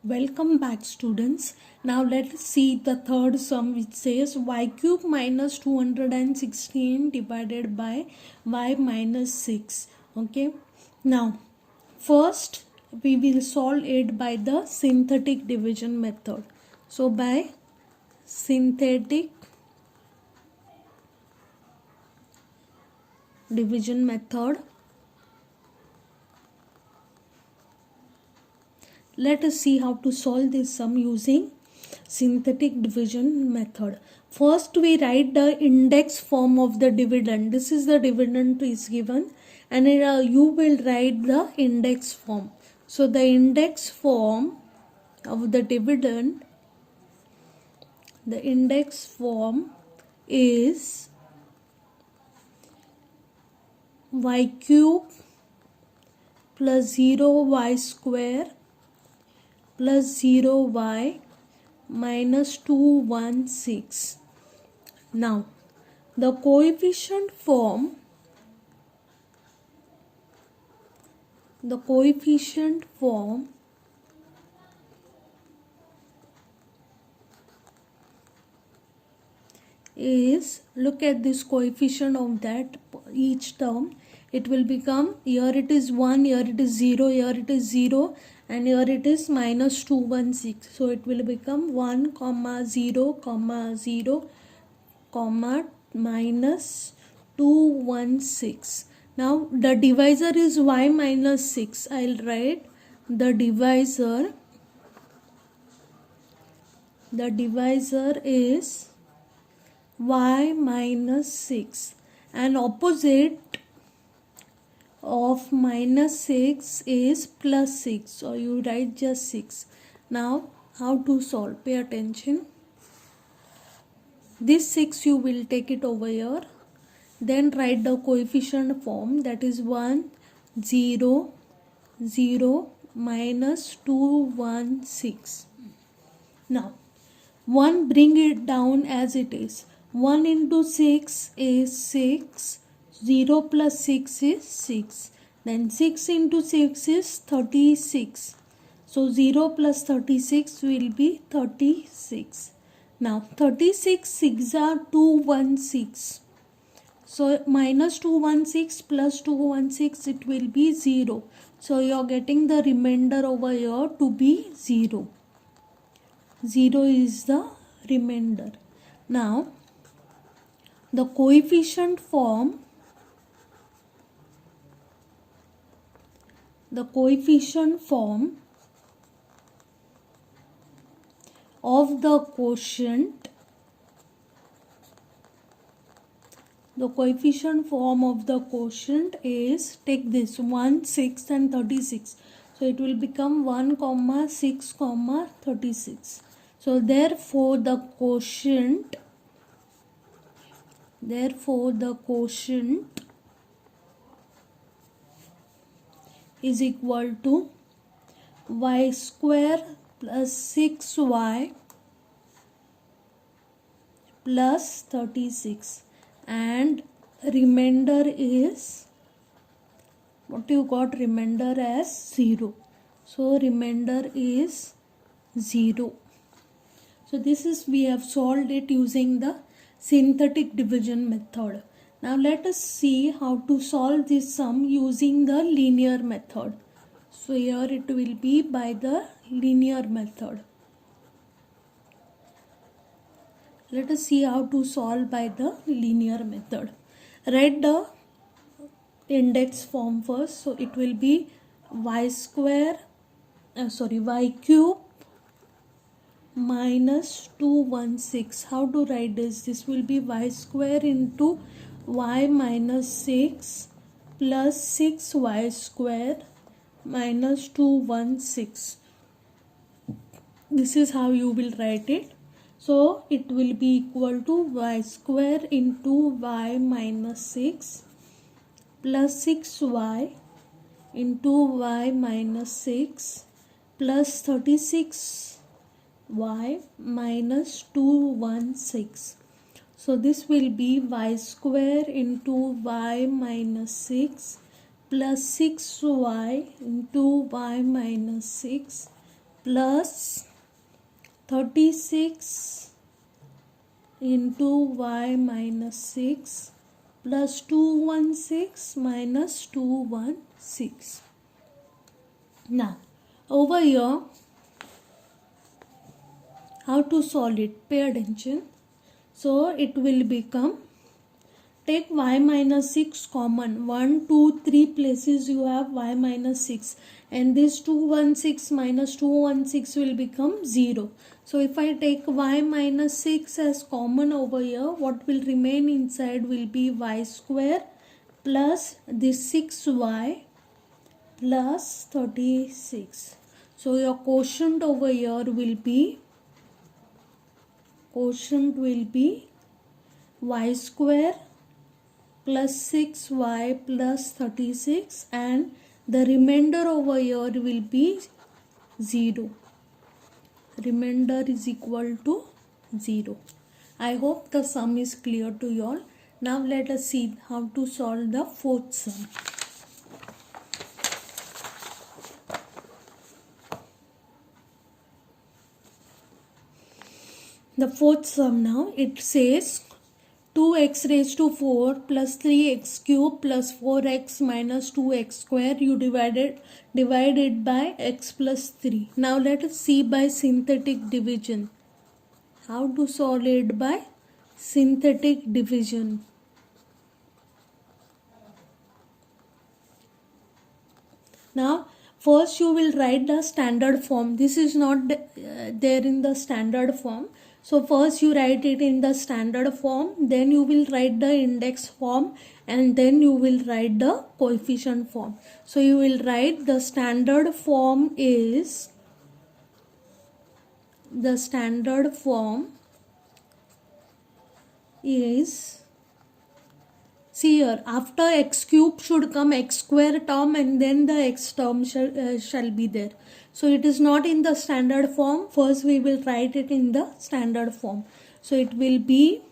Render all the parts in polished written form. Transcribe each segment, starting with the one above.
Welcome back, students. Now let us see the third sum, which says y cube minus 216 divided by y minus 6. Okay. Now first we will solve it by the synthetic division method. So by synthetic division method, let us see how to solve this sum using synthetic division method. First we write the index form of the dividend. This is the dividend is given, and you will write the index form. So the index form of the dividend, the index form is y cube plus 0y square plus 0y minus 216. Now the coefficient form is, look at this coefficient of that each term. It will become, here it is 1, here it is 0, here it is 0, and here it is minus 216. So it will become 1 comma 0 comma 0 comma minus 216. Now the divisor is y minus 6. I'll write the divisor is y minus 6, and opposite of minus 6 is plus 6, so you write just 6. Now how to solve? Pay attention. This 6 you will take it over here, then write the coefficient form, that is 1 0 0 minus 216. Now 1 bring it down as it is. 1 into 6 is 6, 0 plus 6 is 6, then 6 into 6 is 36, so 0 plus 36 will be 36. Now 36 6 are 216, so minus 216 plus 216 it will be 0, so you are getting the remainder over here to be 0. 0 is the remainder. Now the coefficient form of the quotient is, take this 1 6 and 36, so it will become 1 comma 6 comma 36. So therefore the quotient is equal to y square plus 6y plus 36, and remainder is, what you got, remainder as 0, so remainder is 0. So this is, we have solved it using the synthetic division method. Now let us see how to solve this sum using the linear method. So here it will be by the linear method. Let us see how to solve by the linear method. Write the index form first. So it will be y cube minus 216. How to write this? This will be y square into y minus 6 plus 6y square minus 216. This is how you will write it. So it will be equal to y square into y minus 6 plus 6y into y minus 6 plus 36y minus 216. So this will be y square into y minus 6 plus 6y into y minus 6 plus 36 into y minus 6 plus 216 minus 216. Now over here, how to solve it? Pay attention. So it will become, take y minus 6 common. 1, 2, 3 places you have y minus 6. And this 216 minus 216 will become 0. So if I take y minus 6 as common over here, what will remain inside will be y square plus this 6y plus 36. So your quotient over here will be, y square plus 6y plus 36, and the remainder over here will be 0. Remainder is equal to 0. I hope the sum is clear to you all. Now let us see how to solve the fourth sum. The fourth sum now, it says 2x raised to 4 plus 3x cube plus 4x minus 2x square, you divide it by x plus 3. Now let us see by synthetic division. How to solve it by synthetic division? Now first you will write the standard form. This is not there in the standard form. So first you write it in the standard form, then you will write the index form, and then you will write the coefficient form. So you will write the standard form is, see here, after x cube should come x square term, and then the x term shall be there. So it is not in the standard form. First we will write it in the standard form. So it will be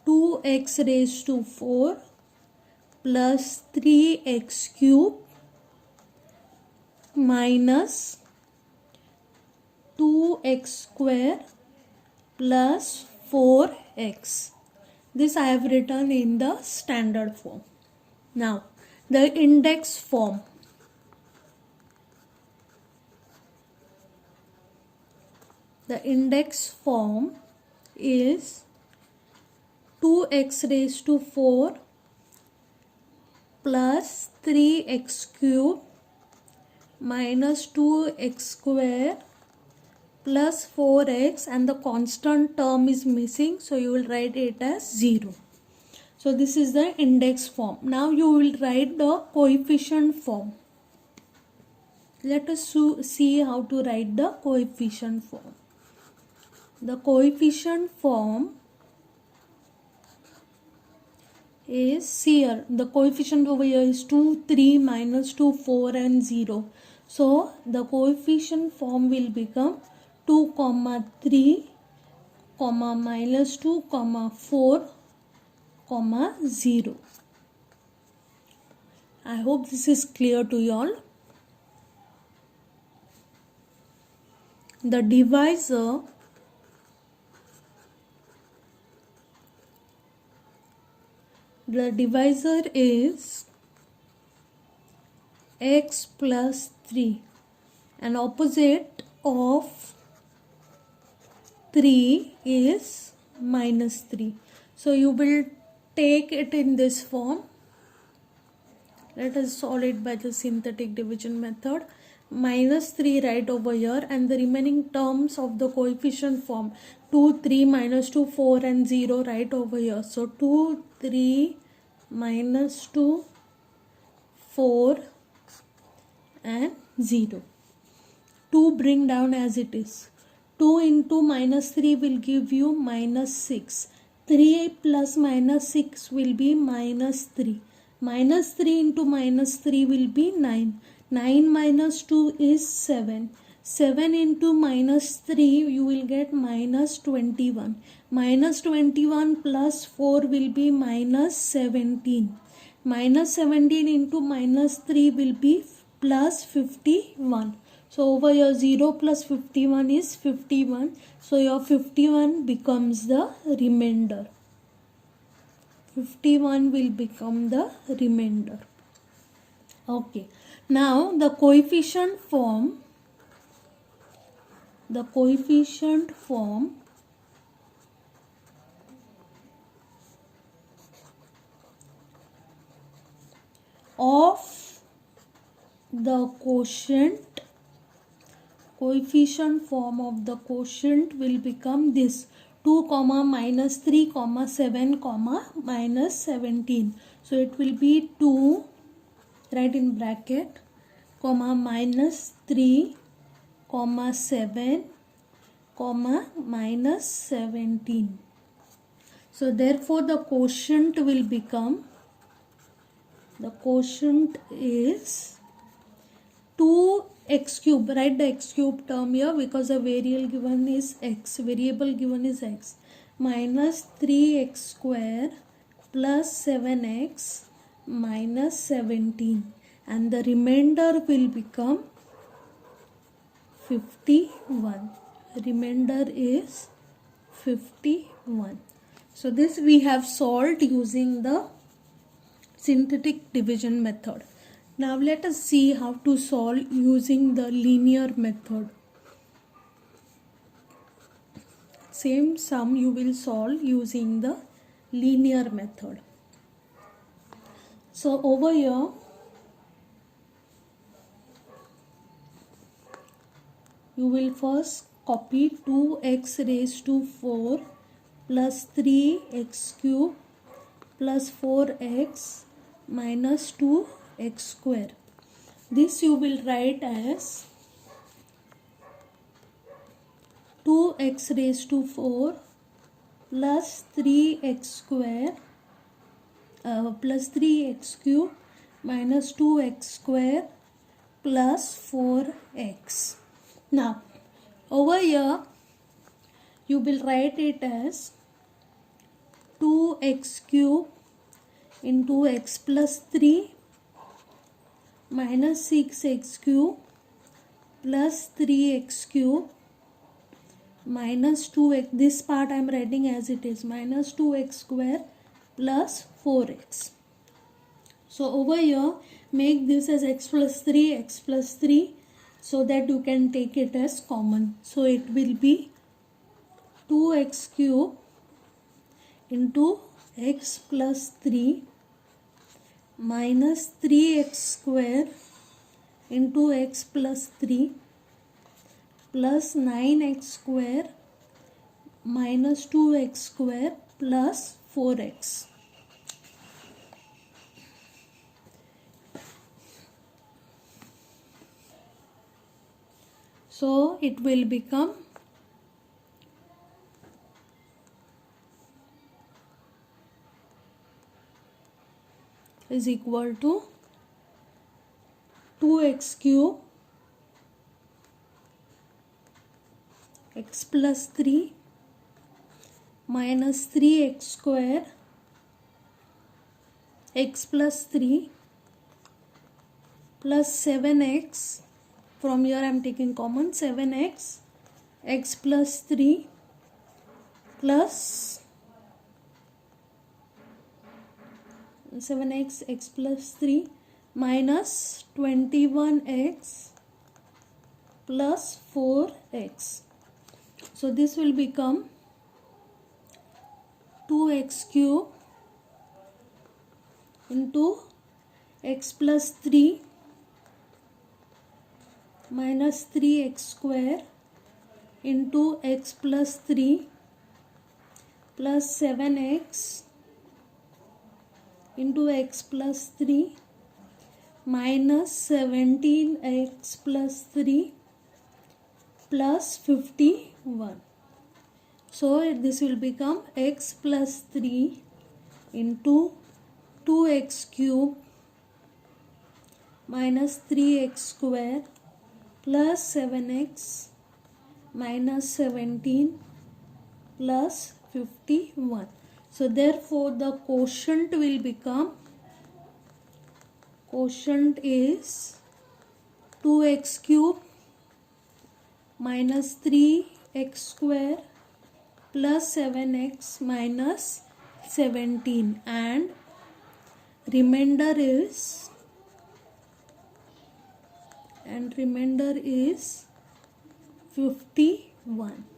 2x raised to 4 plus 3x cube minus 2x square plus 4x. This I have written in the standard form. Now the index form. The index form is 2x raised to 4 plus 3x cube minus 2x square plus 4x, and the constant term is missing, so you will write it as 0. So this is the index form. Now you will write the coefficient form. Let us see how to write the coefficient form. The coefficient form is here. The coefficient over here is 2, 3, minus 2, 4 and 0. So the coefficient form will become 2, 3, minus 2, 4, 0. I hope this is clear to you all. The divisor is x plus 3, and opposite of 3 is minus 3. So you will take it in this form. Let us solve it by the synthetic division method. Minus 3 right over here, and the remaining terms of the coefficient form 2, 3, minus 2, 4 and 0 right over here. So 2, 3, minus 2, 4 and 0. 2 bring down as it is. 2 into minus 3 will give you minus 6. 3 plus minus 6 will be minus 3. Minus 3 into minus 3 will be 9. 9 minus 2 is 7. 7 into minus 3 you will get minus 21. Minus 21 plus 4 will be minus 17. Minus 17 into minus 3 will be plus 51. So over here 0 plus 51 is 51. So your 51 becomes the remainder. 51 will become the remainder. Okay. Now the coefficient form of the coefficient form of the quotient will become this: 2 comma minus 3 comma 7 comma minus 17. So it will be 2, right, in bracket, comma minus 3 comma 7 comma minus 17. So therefore the quotient will become, the quotient is 2x cube. Write the x cube term here because the variable given is x, minus 3x square plus 7x minus 17, and the remainder will become 51. Remainder is 51. So this we have solved using the synthetic division method. Now let us see how to solve using the linear method. Same sum you will solve using the linear method. So over here you will first copy 2x raised to 4 plus 3x cube plus 4x minus 2x square. This you will write as 2x raised to 4 plus 3x square plus 3x cube minus 2x square plus 4x. Now over here you will write it as 2x cube into x plus 3 minus 6x cube plus 3x cube minus 2x, this part I am writing as it is, minus 2x square plus 4x. So over here make this as x plus 3 so that you can take it as common. So it will be 2x cube into x plus 3 minus 3x square into x plus 3 plus 9x square minus 2x square plus 4x. So it will become is equal to 2x cube x plus 3 minus 3x square x plus 3 plus 7x, from here I am taking common, 7x x plus 3 plus 7x x plus 3 minus 21x plus 4x. So this will become 2x cube into x plus 3 minus 3x square into x plus 3 plus 7x into x plus 3 minus 17x plus 3 plus 51. So this will become x plus 3 into 2x cube minus 3x square plus 7x minus 17 plus 51. So therefore the quotient will become, quotient is 2x cube minus 3x square plus 7x minus 17, and remainder is 51.